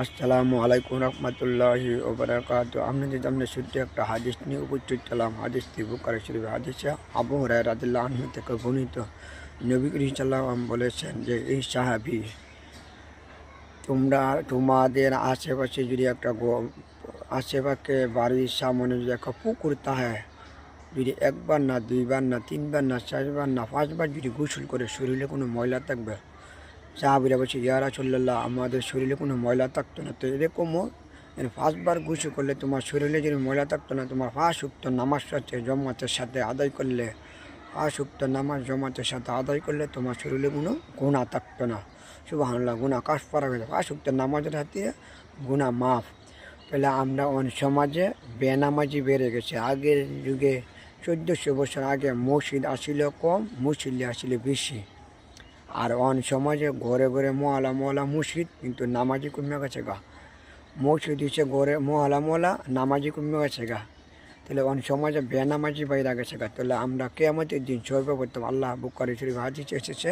আসসালামু আলাইকুম রহমতুল্লাহি ওবারাকাতু। আপনাদের সামনে শুদ্ধ একটা হাদিস নিয়ে উপস্থিত হলাম। হাদিসটি বুখারী শরীফের হাদিস। আবু হুরায়রা রাদিয়াল্লাহু আনহু থেকে বর্ণিত। নবী করিম সাল্লাল্লাহু আলাইহি ওয়াসাল্লাম বলেছেন যে এই সাহাবী, তোমাদের আশেপাশে যদি একটা আশেপাশে বাড়ির সামনে যদি একটা পুকুর থাকে, যদি একবার না দুইবার না তিনবার না চারবার না পাঁচবার যদি গোসল করে শরীরে কোনো ময়লা থাকবে, সাহাবীরা বলছে ইয়া রাসূলুল্লাহ, আমাদের শরীরে কোনো ময়লা থাকতো না। তো এরকমও পাঁচবার গোসল করলে তোমার শরীরে যদি ময়লা থাকতো না, তোমার পাঁচ ওয়াক্ত নামাজ সাথে জমাতের সাথে আদায় করলে, পাঁচ ওয়াক্ত নামাজ জমাতের সাথে আদায় করলে তোমার শরীরে কোনো গুনাহ থাকতো না। সুবহানাল্লাহ, গুনাহ কাফারা হয়ে যায়। পাঁচ ওয়াক্ত নামাজের হাতে গুনাহ মাফ। তাহলে আমরা অনেক সমাজে বেনামাজি বেড়ে গেছে। আগের যুগে 1400 বছর আগে মসজিদ আসিল কম, মুসল্লি আসিল বেশি। আর অন সমাজে ঘরে ঘরে মহলা মসজিদ, কিন্তু নামাজি কমে গেছে গা। মসজিদ হচ্ছে ঘরে মহলা নামাজি কমে গেছে গা। তাহলে অন সমাজে বেনামাজি বাইরে গেছে গা। তাহলে আমরা কিয়ামতের দিন সর্বপ্রথম আল্লাহ বুখারী শরীফ হাদিস এসেছে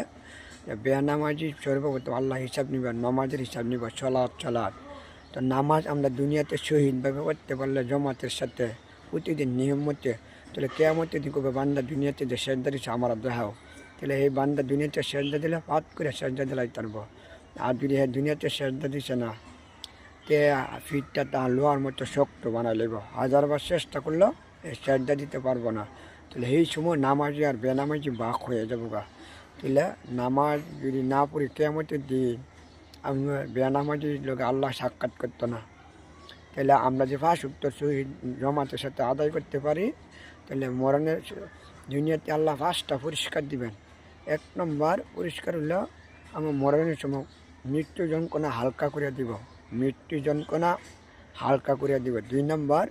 যে বেনামাজি সর্বপ্রথম আল্লাহ হিসাব নিবে, নামাজের হিসাব নিবে, চলাৎ। তো নামাজ আমরা দুনিয়াতে শহীদভাবে করতে পারলে জমাতের সাথে প্রতিদিন নিয়ম মতে, তাহলে কিয়ামতের দিন করবে বান্দা দুনিয়াতে যে সেজদা দিচ্ছে আমার দেখাও। তাহলে এই বান্দা দুনিয়াতে সেজদা দিলে পাত করে সেজদা দিলাই পারবো। আর যদি হ্যাঁ দুনিয়াতে সেজদা দিছে না, তে ফিটটা তা লোহার মতো শক্ত বানাই লইব, হাজারবার চেষ্টা করলেও এই সেজদা দিতে পারবো না। তাহলে এই সময় নামাজি আর বেনামাজি বাক হয়ে যাবো গা। তাহলে নামাজ যদি না পড়ি কিয়ামতের দিন আমি বেনামাজির লোক আল্লাহ সাক্ষাৎ করতো না। তাহলে আমরা যে পাঁচ ওয়াক্ত শহীদ জমাতের সাথে আদায় করতে পারি, তাহলে মরণের দুনিয়াতে আল্লাহ পাঁচটা পরিষ্কার দিবেন। এক নম্বর পরিষ্কার হলো আমার মরণের সময় মৃত্যু যন্ত্রণা হালকা করে দিব, দুই নম্বর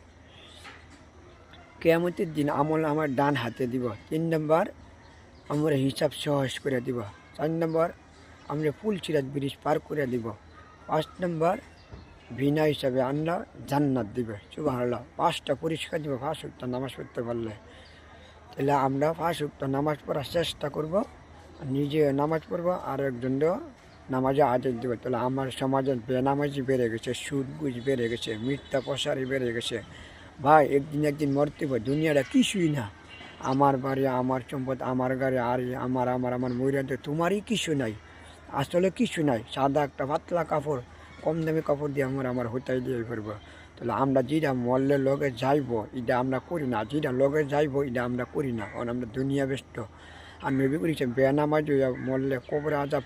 কিয়ামতের দিন আমল আমার ডান হাতে দিব। তিন নম্বর আমরা হিসাব সহজ করে দিব। চার নম্বর আমরা ফুলসিরাত ব্রিজ পার করে দিব। পাঁচ নম্বর বিনা হিসাবে আল্লাহ জান্নাত দিবে। সুবহানাল্লাহ, পাঁচটা পরিষ্কার দিব পাঁচ ওয়াক্ত নামাজ পড়তে পারলে। তাহলে আমরা পাঁচ ওয়াক্ত নামাজ পড়ার চেষ্টা করব, নিজে নামাজ পড়বো আর একজনও নামাজে আদেশ দেবে। তাহলে আমার সমাজের বেনামাজি বেড়ে গেছে, সুদ গুজ বেড়ে গেছে, মিথ্যা প্রসারী বেড়ে গেছে। ভাই একদিন মরতে হবে, দুনিয়াটা কিছুই না। আমার বাড়ি, আমার সম্পদ, আমার গাড়ি, আর আমার মহিলাদের তোমারই কিছু নাই, আসলে কিছু নাই। সাদা একটা পাতলা কাপড়, কম দামি কাপড় দিয়ে আমার হোতাই দিয়ে ফেলবো। তাহলে আমরা যেটা মল্লের লগে যাইবো এটা আমরা করি না, যেটা লগে যাইবো এটা আমরা করি না, কারণ আমরা দুনিয়া ব্যস্ত। আর নবী করেছেন বেনামাজি মল্লে কবরে আজাব